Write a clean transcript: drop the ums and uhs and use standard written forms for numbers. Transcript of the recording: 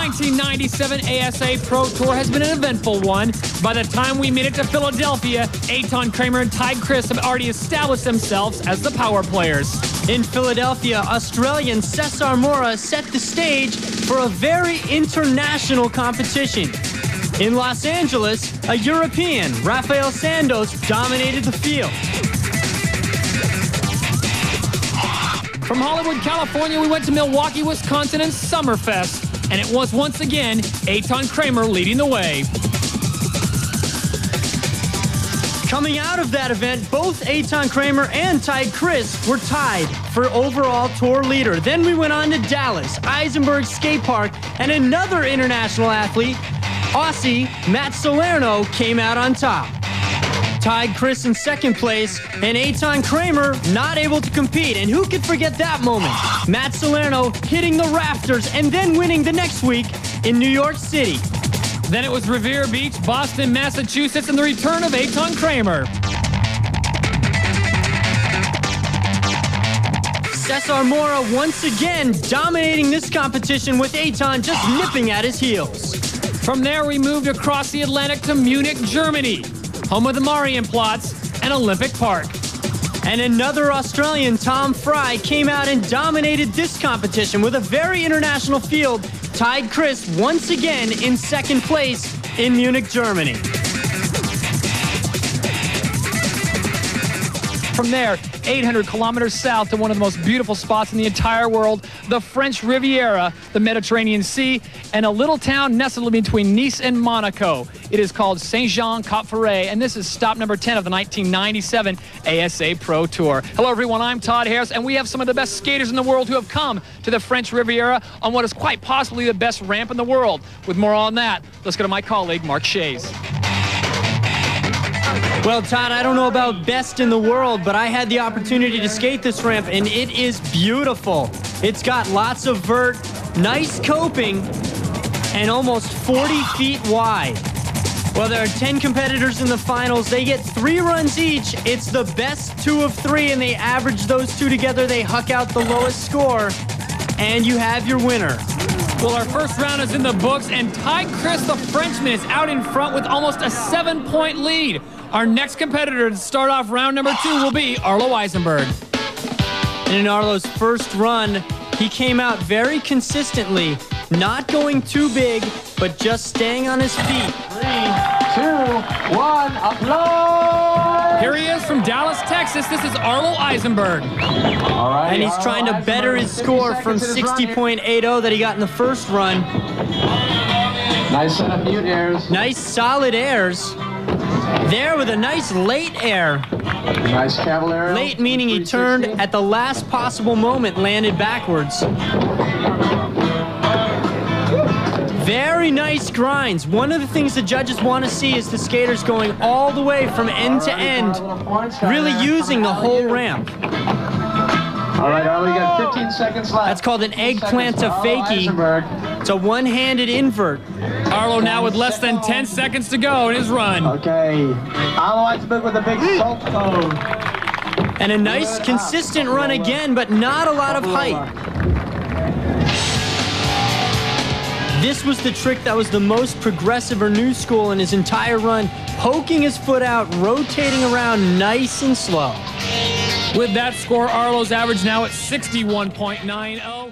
1997 ASA Pro Tour has been an eventful one. By the time we made it to Philadelphia, Eitan Kramer and Ty Chris have already established themselves as the power players. In Philadelphia, Australian Cesar Mora set the stage for a very international competition. In Los Angeles, a European, Rafael Santos, dominated the field. From Hollywood, California, we went to Milwaukee, Wisconsin, and Summerfest. And it was once again Eitan Kramer leading the way. Coming out of that event, both Eitan Kramer and Ty Chris were tied for overall tour leader. Then we went on to Dallas, Eisenberg Skate Park, and another international athlete, Aussie Matt Salerno, came out on top. Tied Chris in second place, and Eitan Kramer not able to compete. And who could forget that moment? Matt Salerno hitting the rafters and then winning the next week in New York City. Then it was Revere Beach, Boston, Massachusetts, and the return of Eitan Kramer. Cesar Mora once again dominating this competition with Eitan just nipping at his heels. From there, we moved across the Atlantic to Munich, Germany, home of the Marienplatz and Olympic Park. And another Australian, Tom Fry, came out and dominated this competition with a very international field, tied Chris once again in second place in Munich, Germany. From there, 800 kilometers south to one of the most beautiful spots in the entire world, the French Riviera, the Mediterranean Sea, and a little town nestled between Nice and Monaco. It is called Saint-Jean-Cap-Ferrat, and this is stop number 10 of the 1997 ASA Pro Tour. Hello, everyone. I'm Todd Harris, and we have some of the best skaters in the world who have come to the French Riviera on what is quite possibly the best ramp in the world. With more on that, let's go to my colleague, Mark Shays. Well, Todd, I don't know about best in the world, but I had the opportunity to skate this ramp, and it is beautiful. It's got lots of vert, nice coping, and almost 40 feet wide. Well, there are 10 competitors in the finals. They get 3 runs each. It's the best 2 of 3, and they average those 2 together. They huck out the lowest score, and you have your winner. Well, our first round is in the books, and Ty Chris, the Frenchman, is out in front with almost a 7-point lead. Our next competitor to start off round number 2 will be Arlo Eisenberg. And in Arlo's first run, he came out very consistently, not going too big, but just staying on his feet. 3, 2, 1, applause! Here he is from Dallas, Texas. This is Arlo Eisenberg. All right, and he's trying to better his score from 60.80 that he got in the first run. Nice set of mute airs. Nice solid airs. There with a nice late air. Nice cavalier. Late meaning he turned at the last possible moment, landed backwards. Very nice grinds. One of the things the judges want to see is the skaters going all the way from end to end, really using the whole ramp. All right, Arlo, you got 15 seconds left. That's called an eggplant to fakie. It's a one-handed invert. Arlo now with less than 10 seconds to go in his run. Okay, Arlo Eisenberg with a big salt cone. And a nice, consistent run again, but not a lot of height. This was the trick that was the most progressive or new school in his entire run, poking his foot out, rotating around nice and slow. With that score, Arlo's average now at 61.90.